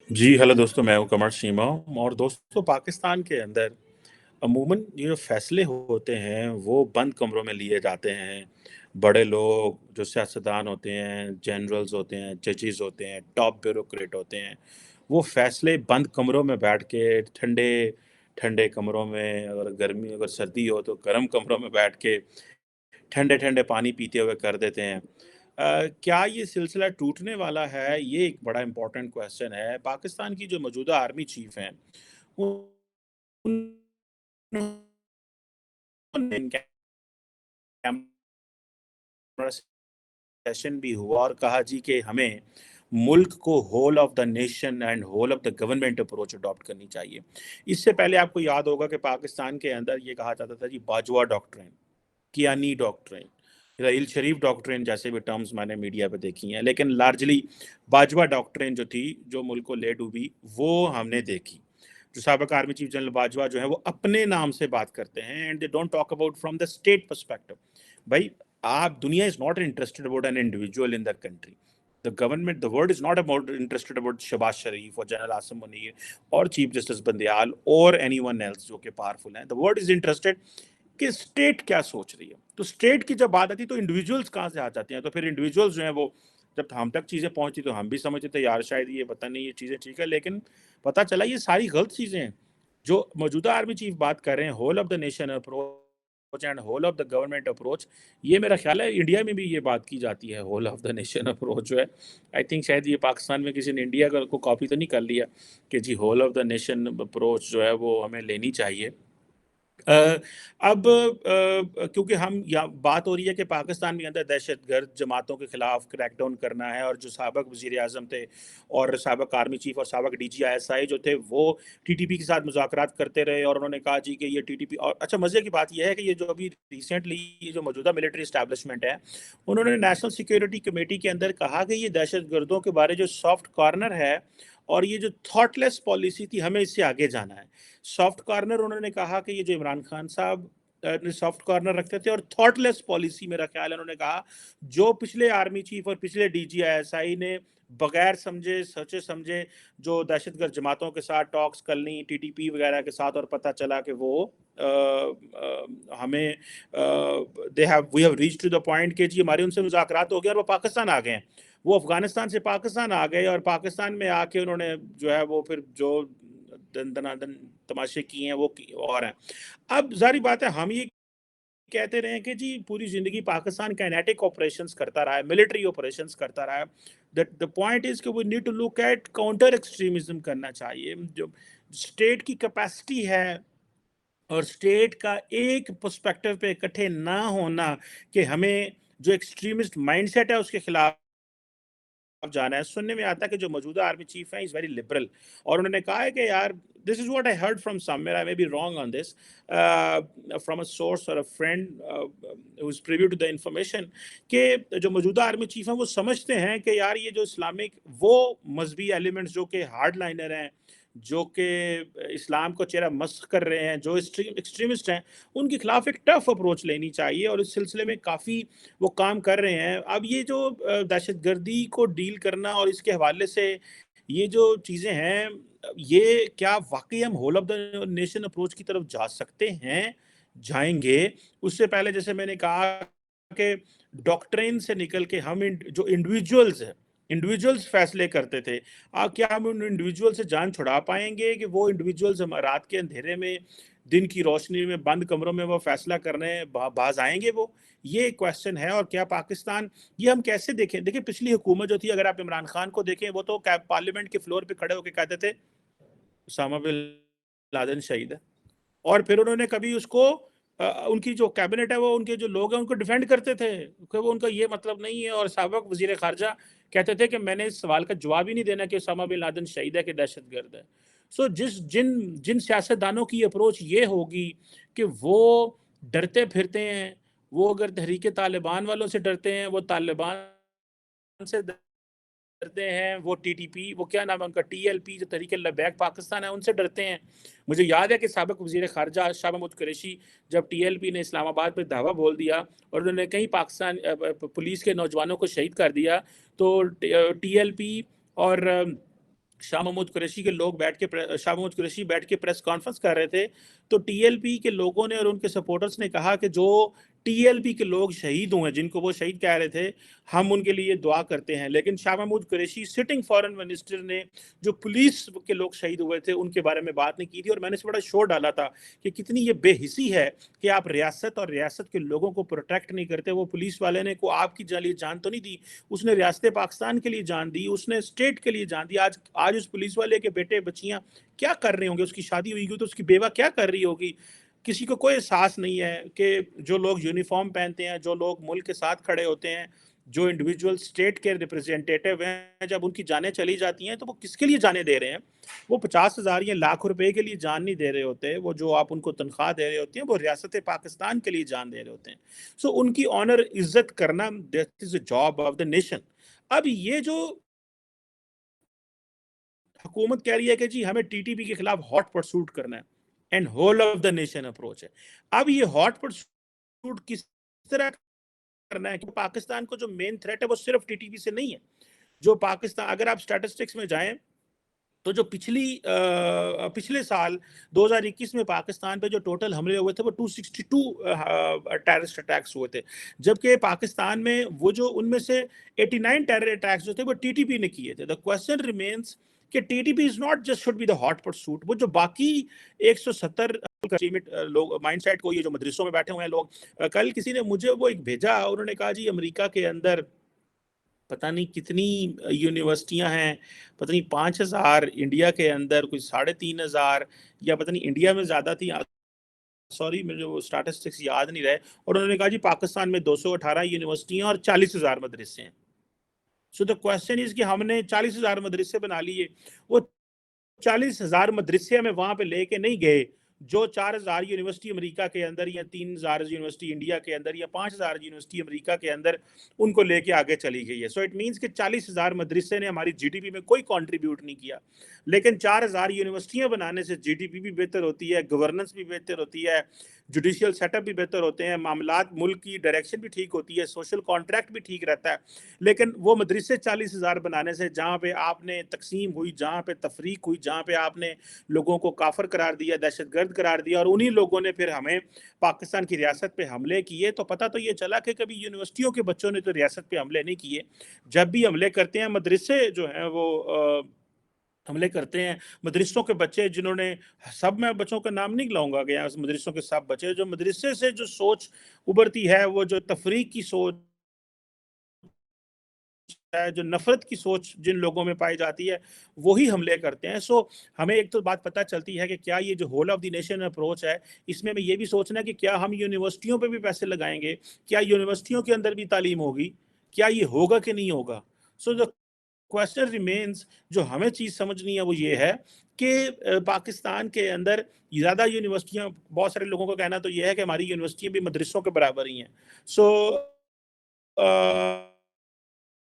जी, hello दोस्तों, मैं हूँ कमर शीमा। और दोस्तों, पाकिस्तान के अंदर अमूमन ये जो फ़ैसले होते हैं, वो बंद कमरों में लिए जाते हैं। बड़े लोग, जो सियासतदान होते हैं, जनरल्स होते हैं, जजेस होते हैं, टॉप ब्यूरोक्रेट होते हैं, वो फ़ैसले बंद कमरों में बैठ के ठंडे ठंडे कमरों में, अगर सर्दी हो तो गर्म कमरों में बैठ के ठंडे-ठंडे पानी पीते हुए कर देते हैं। क्या ये सिलसिला टूटने वाला है? ये एक बड़ा इम्पोर्टेंट क्वेश्चन है। पाकिस्तान की जो मौजूदा आर्मी चीफ़ हैं, उन्होंने कैमरा सेशन भी हुआ और कहा जी कि हमें मुल्क को whole of the nation and whole of the government approach adopt करनी चाहिए। इससे पहले आपको याद होगा कि पाकिस्तान के अंदर ये कहा जाता था जी बाजवा डॉक्ट्रिन, कियानी डॉक्ट्रिन, रहील शरीफ डॉक्ट्रिन जैसे भी टर्म्स मैंने मीडिया पे देखी हैं, लेकिन लार्जली बाजवा डॉक्ट्रिन जो थी, जो मुल्क को ले डूबी, वो हमने देखी। जो साबिक आर्मी चीफ जनरल बाजवा जो है वो अपने नाम से बात करते हैं and they don't talk about from the state perspective. भाई, आप दुनिया is not interested about an individual in the country. The government, the world is not about interested about Shahbaz Sharif or General Asim Munir or Chief Justice Bandial or anyone else जो कि powerful हैं. The world is interested कि state क्या सोच रही है। तो state की जब बात आती है तो इंडिविजुअल्स कहाँ से आ जाते हैं। तो फिर इंडिविजुअल्स जो हैं वो जब हम तक चीज़ें पहुंची तो हम भी समझते थे यार शायद ये पता नहीं ये चीज़ें ठीक है, लेकिन पता चला ये सारी गलत चीज़ें हैं। जो मौजूदा आर्मी चीफ बात कर रहे हैं whole of the nation approach and whole of the government approach, ये मेरा ख्याल है इंडिया में भी ये बात की जाती है। Whole of the nation approach जो है, आई थिंक शायद ये पाकिस्तान में किसी ने इंडिया को कॉपी तो नहीं कर लिया कि जी whole of the nation approach जो है वो हमें लेनी चाहिए। अ, अब क्योंकि हम या बात हो रही है कि पाकिस्तान के अंदर दहशतगर्द जमातों के खिलाफ क्रैकडाउन करना है, और जो साबिक वज़ीर आज़म थे और साबिक आर्मी चीफ और साबिक डीजीआईएसआई जो थे, वो टीटीपी के साथ मुज़ाकरात करते रहे और उन्होंने कहा जी कि ये टीटीपी। और अच्छा, मज़े की बात ये है कि ये जो अभी रिसेंटली ये जो मौजूदा मिलिट्री एस्टैब्लिशमेंट है, उन्होंने नेशनल सिक्योरिटी कमेटी के अंदर कहा कि ये दहशतगर्दों के बारे जो सॉफ्ट कॉर्नर है और ये जो थॉटलेस पॉलिसी थी, हमें इससे आगे जाना है। सॉफ्ट कॉर्नर उन्होंने कहा कि ये जो इमरान खान साहब ने सॉफ्ट कॉर्नर रखते थे, और थॉटलेस पॉलिसी मेरा ख्याल है उन्होंने कहा जो पिछले आर्मी चीफ और पिछले डीजीआईएसआई ने बगैर समझे सोचे समझे जो दहशतगर्द जमातों के साथ टॉक्स कर ली टीटीपी वगैरह के साथ, और पता चला कि वो हमें they have we have reach to the point कि जी हमारे उनसे मुज़ाकरात हो गए और वो पाकिस्तान आ गए हैं। वो अफगानिस्तान से पाकिस्तान आ गए और पाकिस्तान में आके उन्होंने जो है वो फिर जो दन दनादन तमाशे किए हैं वो और हैं। अब ज़ाहिर बात है हम ये कहते रहे हैं कि जी पूरी ज़िंदगी पाकिस्तान काइनेटिक ऑपरेशंस करता रहा है, मिलिट्री ऑपरेशंस करता रहा है। द पॉइंट इज़ कि we need to look at counter extremism करना चाहिए। जो स्टेट की कैपेसिटी है और स्टेट का एक पर्सपेक्टिव पे इकट्ठे ना होना कि हमें जो एक्सट्रीमिस्ट माइंडसेट है उसके खिलाफ जाना है। सुनने में आता है कि जो मौजूदा आर्मी चीफ है इज वेरी लिबरल, और उन्होंने कहा है कि यार this is what I heard from somewhere, I may be wrong on this, from a source or a friend who is privy to the information, कि जो मौजूदा आर्मी चीफ हैं वो समझते हैं कि यार ये जो इस्लामिक वो मजहबी एलिमेंट्स जो कि हार्ड लाइनर हैं, जो कि इस्लाम को चेहरा मस्ख कर रहे हैं, जो एक्सट्रीमिस्ट हैं, उनके खिलाफ एक टफ अप्रोच लेनी चाहिए, और इस सिलसिले में काफ़ी वो काम कर रहे हैं। अब ये जो दहशतगर्दी को डील करना और इसके हवाले से ये जो चीज़ें हैं, ये क्या वाक़ई हम whole of the nation approach की तरफ जा सकते हैं? जाएँगे? उससे पहले जैसे मैंने कहा कि डॉक्ट्रिन से निकल के हम जो इंडिविजुअल्स हैं, इंडिविजुअल्स फैसले करते थे। क्या हम उन इंडिविजुअल से जान छुड़ा पाएँगे कि वो इंडिविजुअल्स हम रात के अंधेरे में, दिन की रोशनी में, बंद कमरों में वो फैसला करने बाज़ आएँगे वो? ये क्वेश्चन है। और क्या पाकिस्तान, ये हम कैसे देखें? देखिए, पिछली हुकूमत जो थी, अगर आप इमरान खान को देखें, वो तो पार्लियामेंट के फ्लोर पे खड़े होके कहते थे उसामा बिन लादेन शहीद है, और फिर उन्होंने कभी उसको उनकी जो कैबिनेट है, वो उनके जो लोग हैं उनको डिफेंड करते थे कि वो उनका ये मतलब नहीं है, और साबिक वजीर खारजा कहते थे कि मैंने इस सवाल का जवाब ही नहीं देना कि उसामा बिन लादेन शहीद है कि दहशतगर्द है। सो जिस जिन जिन सियासतदानों की अप्रोच ये होगी कि वो डरते फिरते हैं, वो अगर तहरीक तालिबान वालों से डरते हैं, वो तालिबान से डरते हैं, वो टीटीपी, वो क्या नाम है उनका, टीएलपी जो तहरीक लबैक पाकिस्तान है, उनसे डरते हैं। मुझे याद है कि साबिक वजीर खारजा शाह महमूद कुरैशी, जब टीएलपी ने इस्लामाबाद पर धावा बोल दिया और उन्होंने कई पाकिस्तान पुलिस के नौजवानों को शहीद कर दिया, तो टीएलपी और शाह महमूद कुरैशी के लोग शाह महमूद कुरैशी बैठ के प्रेस कॉन्फ्रेंस कर रहे थे, तो टीएलपी के लोगों ने और उनके सपोर्टर्स ने कहा कि जो टीएलपी के लोग शहीद हुए, जिनको वो शहीद कह रहे थे, हम उनके लिए दुआ करते हैं। लेकिन Shah Mahmood Qureshi sitting foreign minister ने जो पुलिस के लोग शहीद हुए थे उनके बारे में बात नहीं की थी। और मैंने इस बड़ा शोर डाला था कि कितनी ये बेहिसी है कि आप रियासत और रियासत के लोगों को प्रोटेक्ट नहीं करते। वो पुलिस वाले ने को आपकी जान तो नहीं दी, उसने रियासत पाकिस्तान के लिए जान दी, उसने स्टेट के लिए जान दी। आज आज उस पुलिस वाले के बेटे बच्चियां क्या कर रहे होंगे? उसकी शादी हुई तो उसकी बेवा क्या कर रही होगी? किसी को कोई एहसास नहीं है कि जो लोग यूनिफॉर्म पहनते हैं, जो लोग मुल्क के साथ खड़े होते हैं, जो इंडिविजुअल स्टेट के रिप्रेजेंटेटिव हैं, जब उनकी जानें चली जाती हैं तो वो किसके लिए जाने दे रहे हैं? वो 50,000 या लाख रुपए के लिए जान नहीं दे रहे होते। वो जो आप उनको तनख्वाह दे रहे होते हैं, वो रियासत पाकिस्तान के लिए जान दे रहे होते हैं। सो उनकी ऑनर इज्जत करना, that is a job of the nation. अब ये जो हुकूमत कह रही है कि जी हमें टीटीपी के खिलाफ हॉट परसूट करना है and whole of the nation approach है। अब ये हॉट परसूट किस तरह करना है कि पाकिस्तान को जो मेन थ्रेट है वो सिर्फ टीटीपी से नहीं है। जो पाकिस्तान, अगर आप स्टैटिस्टिक्स में जाएं तो जो पिछले साल 2021 में पाकिस्तान पे जो टोटल हमले हुए थे वो 262 टेररिस्ट अटैक्स हुए थे, जबकि पाकिस्तान में वो जो उनमें से 89 टेरर अटैक्स जो थे वो टीटीपी ने किए थे। द क्वेश्चन रिमेन्स कि TTP is not just should be the hot pursuit. वो जो बाकी 170 लोग माइंडसेट को, ये जो मदरसों में बैठे हुए हैं लोग, कल किसी ने मुझे वो एक भेजा, उन्होंने कहा जी अमेरिका के अंदर पता नहीं कितनी यूनिवर्सिटियां हैं, पता नहीं 5,000, इंडिया के अंदर कोई 3,500, या पता नहीं इंडिया में ज्यादा थी, सॉरी मुझे वो स्टैटिस्टिक्स याद नहीं रहे। और उन्होंने कहा जी पाकिस्तान में 218 यूनिवर्सिटियां और 40,000 मदरसे हैं। सो द क्वेश्चन इज कि हमने 40,000 मदरसे बना लिए, वो 40,000 मदरसे हमें वहां पे लेके नहीं गए जो 4,000 यूनिवर्सिटी अमेरिका के अंदर, या 3,000 यूनिवर्सिटी इंडिया के अंदर, या 5,000 यूनिवर्सिटी अमेरिका के अंदर उनको लेके आगे चली गई है। सो इट मीन्स कि 40,000 मदरसे ने हमारी जीडीपी में कोई कंट्रीब्यूट नहीं किया। लेकिन 4,000 यूनिवर्सिटियां बनाने से जीडीपी भी बेहतर होती है, गवर्नेंस भी बेहतर होती है, जुडिशियल सेटअप भी बेहतर होते हैं, मामलात, मुल्क की डायरेक्शन भी ठीक होती है, सोशल कॉन्ट्रैक्ट भी ठीक रहता है। लेकिन वो मदरसे 40,000 बनाने से, जहाँ पे आपने तकसीम हुई, जहाँ पे तफरीक हुई, जहाँ पे आपने लोगों को काफिर करार दिया, दहशतगर्द करार दिया, और उन्हीं लोगों ने फिर हमें पाकिस्तान की रियासत पे हमले किए, तो पता तो ये चला कि कभी यूनिवर्सिटियों के बच्चों ने तो रियासत पे हमले नहीं किए। जब भी हमले करते हैं मदरसे जो हैं वो हमले करते हैं। मदरसों के बच्चे जिन्होंने, सब मैं बच्चों का नाम नहीं लाऊंगा कि यहाँ मदरसों के सब बच्चे, जो मदरसे से जो सोच उभरती है, वो जो तफरीक की सोच है, जो नफरत की सोच जिन लोगों में पाई जाती है, वही हमले करते हैं। सो हमें एक तो बात पता चलती है कि क्या ये जो whole of the nation approach है, इसमें हमें ये भी सोचना है कि क्या हम यूनिवर्सिटियों पे भी पैसे लगाएंगे, क्या यूनिवर्सिटियों के अंदर भी तालीम होगी, क्या ये होगा कि नहीं होगा। सो द क्वेश्चन रिमेन्स, जो हमें चीज समझनी है वो ये है कि पाकिस्तान के अंदर ज्यादा यूनिवर्सिटियां, बहुत सारे लोगों का कहना तो ये है कि हमारी यूनिवर्सिटियां भी मदरसों के बराबर ही हैं। सो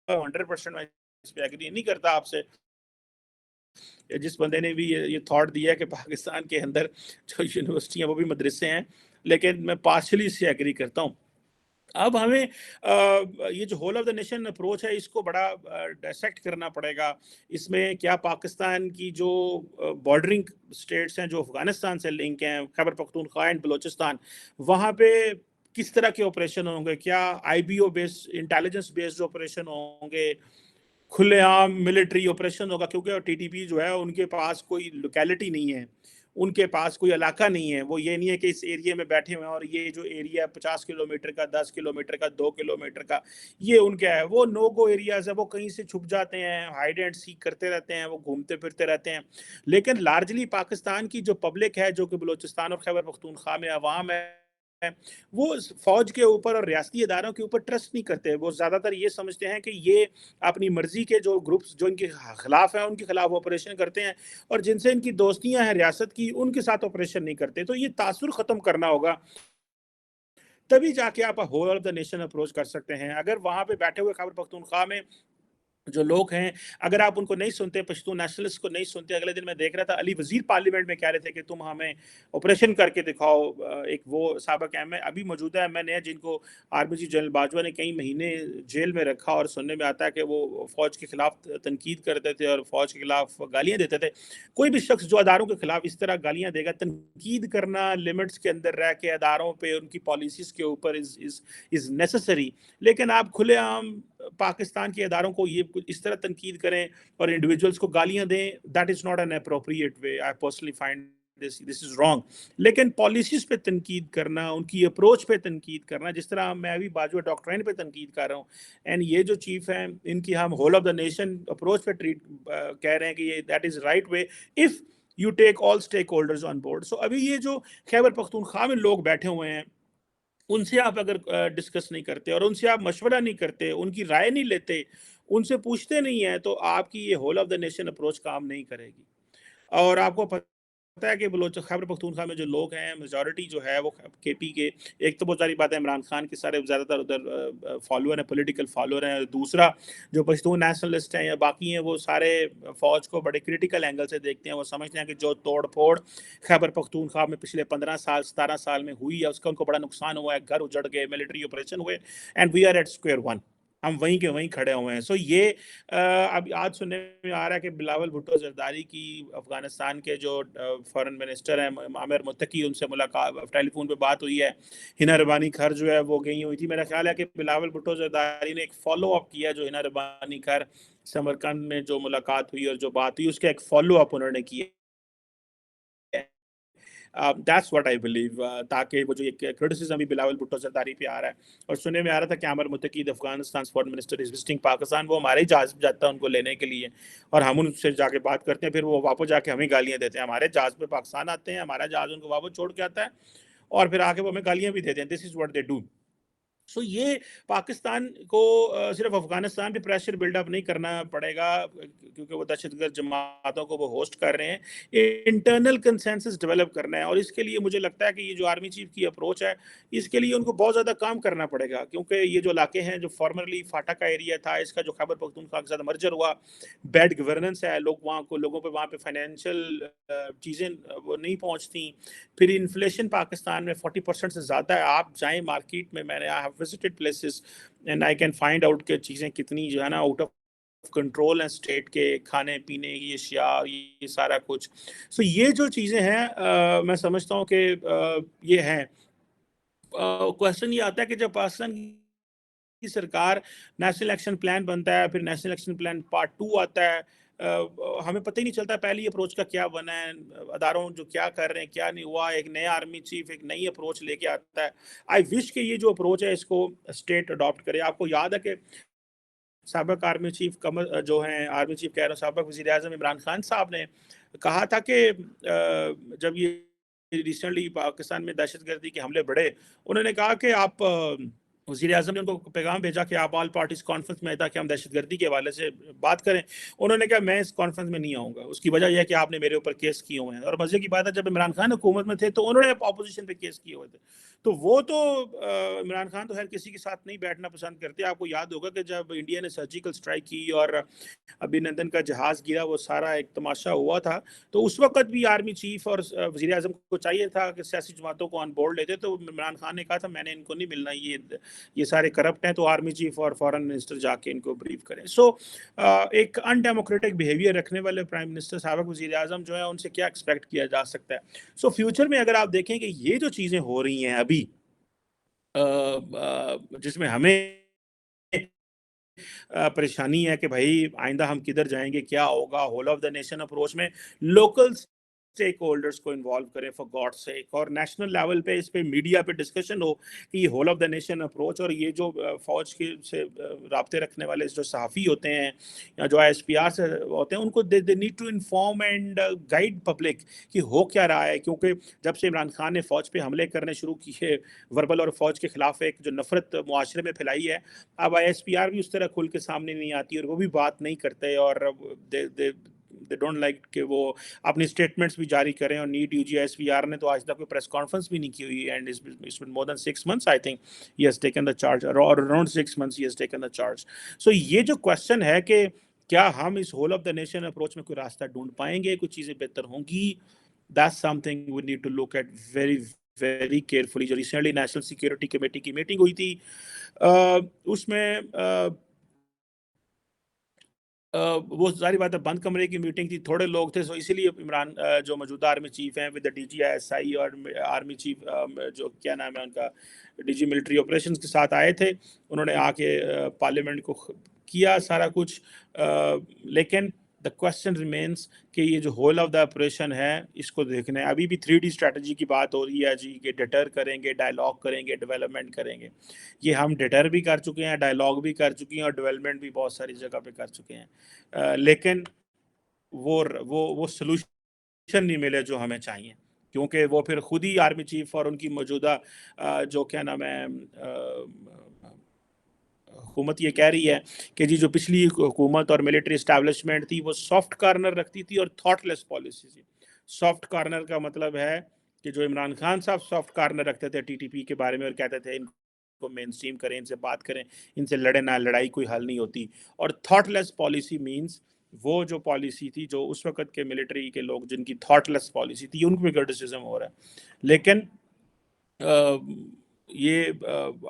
100% मैं इस पे एग्री नहीं करता आपसे। जिस बंदे ने भी ये थॉट दिया है कि पाकिस्तान के अंदर जो यूनिवर्सिटी है वो भी मदरसे हैं, लेकिन मैं पार्शली इससे एग्री करता हूँ। अब हमें ये जो whole of the nation approach है, इसको बड़ा डायसेक्ट करना पड़ेगा। इसमें क्या पाकिस्तान की जो बॉर्डरिंग स्टेट्स हैं, जो अफगानिस्तान से लिंक हैं, खैबर पख्तूनख्वा एंड बलोचिस्तान, वहाँ पे किस तरह के ऑपरेशन होंगे? क्या IBO based, intelligence based operation होंगे, खुलेआम मिलिट्री ऑपरेशन होगा? क्योंकि टीटीपी जो है उनके पास कोई लोकेलिटी नहीं है, उनके पास कोई इलाका नहीं है। वो ये नहीं है कि इस एरिया में बैठे हुए हैं और ये जो एरिया 50 किलोमीटर का, 10 किलोमीटर का, 2 किलोमीटर का, ये उनका है। वो नो गो एरियाज है, वो कहीं से छुप जाते हैं, हाइड एंड सीक करते रहते हैं, वो घूमते फिरते रहते हैं। लेकिन लार्जली पाकिस्तान की जो पब्लिक है, जो कि बलोचिस्तान और खैबर पख्तूनख्वा में अवाम है, वो फौज के ऊपर और रियासती इदारों के ऊपर ट्रस्ट नहीं करते। वो ज्यादातर ये समझते हैं कि ये अपनी मर्जी के जो ग्रुप्स जो इनके खिलाफ हैं उनके खिलाफ ऑपरेशन करते हैं, और जिनसे इनकी दोस्तियां हैं रियासत की, उनके साथ ऑपरेशन नहीं करते। तो ये तासुर खत्म करना होगा, तभी जाके आप whole of the nation approach कर सकते हैं। अगर वहां पे बैठे हुए खैबर पख्तूनख्वा में जो लोग हैं, अगर आप उनको नहीं सुनते, पश्तून नेशनलिस्ट को नहीं सुनते, अगले दिन मैं देख रहा था अली वज़ीर पार्लियामेंट में कह रहे थे कि तुम हमें ऑपरेशन करके दिखाओ। एक वो साबिक़ अभी मौजूदा एमएन है जिनको आर्मी चीफ जनरल बाजवा ने कई महीने जेल में रखा, और सुनने में आता है कि वो फ़ौज के खिलाफ तनकीद करते थे और फ़ौज के खिलाफ गालियाँ देते थे। कोई भी शख्स जो अदारों के खिलाफ इस तरह गालियाँ देगा, तनकीद करना लिमिट्स के अंदर रह के अदारों पे उनकी पॉलिसीज़ के ऊपर इज़ नेसेसरी। लेकिन आप खुलेआम पाकिस्तान के इदारों को ये इस तरह तनकीद करें और इंडिविजुअल्स को गालियां दें, that is not an appropriate way. I personally find this is wrong. लेकिन पॉलिसीज पे तनकीद करना, उनकी अप्रोच पे तनकीद करना, जिस तरह मैं अभी बाजवा डॉक्ट्राइन पे तनकीद कर रहा हूँ, एंड ये जो चीफ हैं इनकी हम whole of the nation approach पे ट्रीट कह रहे हैं कि ये that is right way if you take all stakeholders on board. So अभी ये जो खैबर पख्तूनख्वा में लोग बैठे हुए हैं, उनसे आप अगर डिस्कस नहीं करते और उनसे आप मशवरा नहीं करते, उनकी राय नहीं लेते, उनसे पूछते नहीं हैं, तो आपकी ये whole of the nation approach काम नहीं करेगी। और आपको पता है कि बलोच खैबर पख्तूनख्वा में जो लोग हैं, मेजॉरिटी जो है वो केपी के, एक तो बहुत सारी बात है इमरान खान के सारे ज़्यादातर उधर फॉलोअर हैं, पॉलिटिकल फॉलोअर हैं। दूसरा जो पश्तून नेशनलिस्ट हैं या बाकी हैं, वो सारे फ़ौज को बड़े क्रिटिकल एंगल से देखते हैं। वो समझते हैं कि जो तोड़ फोड़ खैबर पख्तूनख्वा में पिछले 15 साल 17 साल में हुई है, उसका उनको बड़ा नुकसान हुआ है, घर उजड़ गए, मिलिट्री ऑपरेशन हुए, and we are at square one, हम वहीं के वहीं खड़े हुए हैं। सो ये अब आज सुनने में आ रहा है कि बिलावल भुट्टो जरदारी की अफगानिस्तान के जो फॉरेन मिनिस्टर हैं आमिर मुत्तकी, उनसे मुलाकात टेलीफोन पे बात हुई है। हिना रबानी खर जो है वो गई हुई थी। मेरा ख्याल है कि बिलावल भुट्टो जरदारी ने एक फॉलो अप किया, जो हिना रबानी खर समरकंद में जो मुलाकात हुई और जो बात हुई उसका एक फॉलो अप उन्होंने किया। दैट्स व्हाट आई बिलीव, ताकि वो जो एक क्रिटिसिज्म भी बिलावल भुट्टो जरदारी पे आ रहा है, और सुनने में आ रहा था कि Amir Muttaqi Afghanistan foreign minister is visiting Pakistan, वो हमारे जहाज जाता है उनको लेने के लिए, और हम उनसे जाके बात करते हैं, फिर वो वापस जाके हमें गालियां देते हैं। हमारे जहाज पे पाकिस्तान आते हैं, हमारा जहाज उनको वापस छोड़ के आता है, और फिर आके वो हमें गालियां भी देते हैं। This is what they do. So ये पाकिस्तान को सिर्फ अफगानिस्तान पे प्रेशर बिल्डअप नहीं करना पड़ेगा, क्योंकि वो दहशतगर्द जमातों को वो होस्ट कर रहे हैं। इंटरनल कंसेंसस डेवलप करना है, और इसके लिए मुझे लगता है कि ये जो आर्मी चीफ की अप्रोच है, इसके लिए उनको बहुत ज़्यादा काम करना पड़ेगा, क्योंकि ये जो इलाके हैं जो फॉर्मरली फाटा का एरिया था, इसका जो खैबर पख्तूनख्वा के साथ मर्जर हुआ, बैड गवर्नेंस है, लोगों पे वहाँ पे फाइनेंशियल चीज़ें वो नहीं पहुँचती। फिर इन्फ्लेशन पाकिस्तान में 40% से ज़्यादा है। आप जाएँ मार्केट में, मैंने I have visited places and I can find out कि चीज़ें कितनी जो है ना आउट ऑफ कंट्रोल हैं स्टेट के, खाने पीने की अशिया, ये सारा कुछ। सो ये जो चीज़ें हैं, मैं समझता हूँ कि ये हैं। क्वेश्चन ये आता है कि जब पाकिस्तान की सरकार, नेशनल एक्शन प्लान बनता है, फिर नेशनल एक्शन प्लान पार्ट 2 आता है, हमें पता ही नहीं चलता पहली अप्रोच का क्या बना है, अदारों जो क्या कर रहे हैं, क्या नहीं हुआ। एक नया आर्मी चीफ एक नई अप्रोच लेके आता है। आई विश कि ये जो अप्रोच है इसको स्टेट अडॉप्ट करे। आपको याद है कि साबिक आर्मी चीफ कमर जो हैं, आर्मी चीफ कह रहा हूँ, साबिक वज़ीर आज़म इमरान खान साहब ने कहा था कि जब ये रिसेंटली पाकिस्तान में दहशतगर्दी के हमले बढ़े, उन्होंने कहा कि आप वज़ीर आज़म ने उनको पैगाम भेजा कि आप ऑल पार्टीज कॉन्फ्रेंस में आए ताकि हम दहशतगर्दी के हवाले से बात करें। उन्होंने कहा मैं इस कॉन्फ्रेंस में नहीं आऊँगा, उसकी वजह यह है कि आपने मेरे ऊपर केस किए हुए हैं। और मज़े की बात है, जब इमरान खान हुकूमत में थे तो उन्होंने अपोजिशन पे केस किए हुए थे। तो वो तो इमरान खान तो हर किसी के साथ नहीं बैठना पसंद करते। आपको याद होगा कि जब इंडिया ने सर्जिकल स्ट्राइक की और अभिनंदन का जहाज़ गिरा, वो सारा एक तमाशा हुआ था। तो उस वक़्त भी आर्मी चीफ और वज़ीर आज़म को चाहिए था कि सियासी जमातों को ऑन बोर्ड लेते, तो इमरान खान ने कहा था मैंने इनको नहीं मिलना, ये सारे करप्ट हैं, तो आर्मी चीफ और फॉरेन मिनिस्टर जाके इनको ब्रीफ करें। सो एक अनडेमोक्रेटिक बिहेवियर रखने वाले प्राइम मिनिस्टर साबिक वज़ीर आज़म जो है, उनसे क्या एक्सपेक्ट किया जा सकता है। सो फ्यूचर में अगर आप देखें कि ये जो चीज़ें हो रही हैं अभी, जिसमें हमें परेशानी है कि भाई आइंदा हम किधर जाएंगे, क्या होगा। Whole of the nation approach में लोकल स्टेक होल्डर्स को इन्वॉल्व करें फॉर गॉड सेक, और नेशनल लेवल पे इस पे मीडिया पे डिस्कशन हो कि ये whole of the nation approach, और ये जो फौज के से राब्ते रखने वाले जो सहाफ़ी होते हैं या जो ISPR से होते हैं, उनको they need to inform and guide public कि हो क्या रहा है। क्योंकि जब से इमरान खान ने फ़ौज पे हमले करने शुरू किए, वर्बल और फ़ौज के ख़िलाफ़ एक जो नफ़रत मुआशरे में फैलाई है, अब ISPR भी उस तरह खुल के सामने नहीं आती और वो भी बात नहीं करते, और they don't like کہ وہ اپنی اسٹیٹمنٹس بھی جاری کریں. اور نیٹ UGSVR نے تو آج تک کوئی پریس کانفرنس بھی نہیں کی ہوئی, and it's been more than 6 months I think he has taken the charge, or around 6 months he has taken the charge. So یہ جو کوشچن ہے کہ کیا ہم اس whole of the nation approach میں کوئی راستہ ڈھونڈ پائیں گے, کچھ چیزیں بہتر ہوں گی, that's something we need to look at very very carefully. جو ریسنٹلی نیشنل سیکیورٹی کمیٹی کی میٹنگ ہوئی تھی, اس میں وہ ظاہری بات ہے بند کمرے کی میٹنگ تھی, تھوڑے لوگ تھے, سو اسی لیے عمران جو موجودہ آرمی چیف ہیں ود DGISI اور آرمی چیف جو کیا نام ہے ان کا, DG ملٹری آپریشنز کے ساتھ آئے تھے. انہوں نے آ کے پارلیمنٹ کو کیا سارا کچھ, لیکن the question remains کہ یہ جو ہول آف دا آپریشن ہے اس کو دیکھنا ہے. ابھی بھی 3D اسٹریٹجی کی بات ہو رہی ہے جی, کہ ڈیٹر کریں گے, ڈائلاگ کریں گے, ڈیولپمنٹ کریں گے. یہ ہم ڈیٹر بھی کر چکے ہیں, ڈائلاگ بھی کر چکے ہیں, اور ڈیولپمنٹ بھی بہت ساری جگہ پہ کر چکے ہیں, لیکن وہ سلوشن نہیں ملے جو ہمیں چاہیے, کیونکہ وہ پھر خود ہی آرمی چیف اور ان کی موجودہ جو کیا نام ہے حکومت یہ کہہ رہی ہے کہ جی جو پچھلی حکومت اور ملٹری اسٹیبلشمنٹ تھی وہ سافٹ کارنر رکھتی تھی اور تھاٹ لیس پالیسی تھی. سافٹ کارنر کا مطلب ہے کہ جو عمران خان صاحب سافٹ کارنر رکھتے تھے TTP کے بارے میں, اور کہتے تھے ان کو مین اسٹریم کریں, ان سے بات کریں, ان سے لڑے نہ, لڑائی کوئی حل نہیں ہوتی. اور تھاٹ لیس پالیسی مینس وہ جو پالیسی تھی جو اس وقت کے ملٹری کے لوگ جن کی تھاٹ لیس پالیسی تھی ان کو بھی کرٹیسزم ہو رہا ہے. لیکن یہ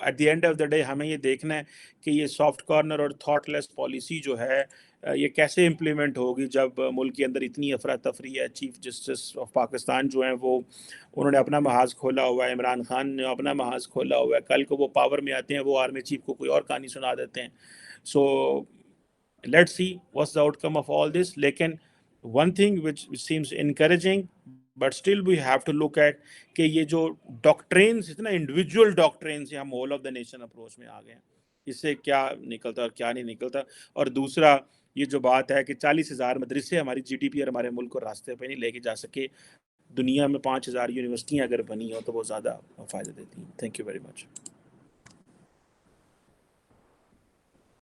at the end of the day ہمیں یہ دیکھنا ہے کہ یہ سافٹ کارنر اور تھاٹ لیس پالیسی جو ہے یہ کیسے امپلیمنٹ ہوگی جب ملک کے اندر اتنی افراتفری ہے. چیف جسٹس آف پاکستان جو ہیں وہ انہوں نے اپنا محاذ کھولا ہوا ہے, عمران خان نے اپنا محاذ کھولا ہوا ہے, کل کو وہ پاور میں آتے ہیں وہ آرمی چیف کو کوئی اور کہانی سنا دیتے ہیں. So let's see what's the outcome of all this. لیکن one thing which seems encouraging but still we have to look at کہ یہ جو ڈاکٹرینس اتنا انڈیویجول ڈاکٹرینس ہم whole of the nation approach میں آ گئے ہیں, اس سے کیا نکلتا اور کیا نہیں نکلتا. اور دوسرا یہ جو بات ہے کہ 40,000 مدرسے ہماری GDP اور ہمارے ملک کو راستے پہ نہیں لے کے جا سکے, دنیا میں 5,000 یونیورسٹیاں اگر بنی ہوں تو وہ زیادہ فائدہ دیتی ہیں. Thank you very much.